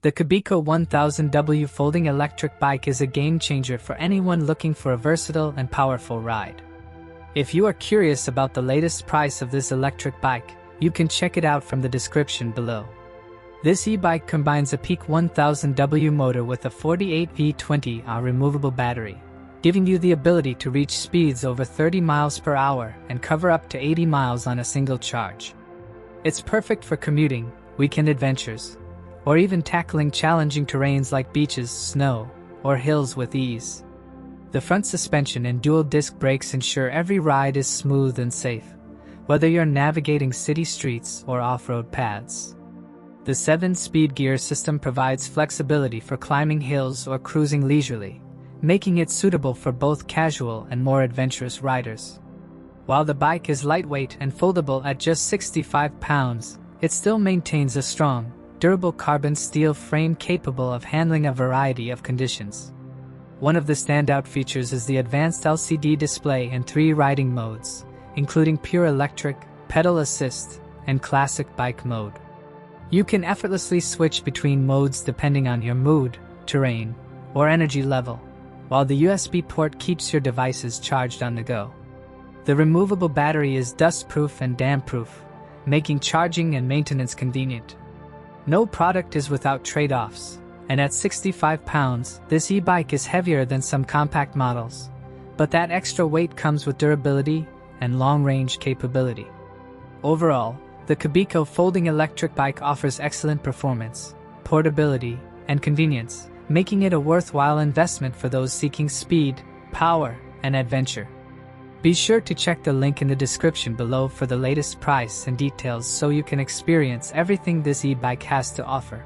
The Kebiko 1000W folding electric bike is a game-changer for anyone looking for a versatile and powerful ride. If you are curious about the latest price of this electric bike, you can check it out from the description below. This e-bike combines a peak 1000W motor with a 48V20Ah removable battery, giving you the ability to reach speeds over 30 miles per hour and cover up to 80 miles on a single charge. It's perfect for commuting, weekend adventures, or even tackling challenging terrains like beaches, snow, or hills with ease. The front suspension and dual-disc brakes ensure every ride is smooth and safe, whether you're navigating city streets or off-road paths. The 7-speed gear system provides flexibility for climbing hills or cruising leisurely, making it suitable for both casual and more adventurous riders. While the bike is lightweight and foldable at just 65 pounds, it still maintains a strong, durable carbon steel frame capable of handling a variety of conditions. One of the standout features is the advanced LCD display in 3 riding modes, including pure electric, pedal assist, and classic bike mode. You can effortlessly switch between modes depending on your mood, terrain, or energy level, while the USB port keeps your devices charged on the go. The removable battery is dust-proof and damp-proof, making charging and maintenance convenient. No product is without trade-offs, and at 65 pounds, this e-bike is heavier than some compact models, but that extra weight comes with durability and long-range capability. Overall, the Kebiko folding electric bike offers excellent performance, portability, and convenience, making it a worthwhile investment for those seeking speed, power, and adventure. Be sure to check the link in the description below for the latest price and details so you can experience everything this e-bike has to offer.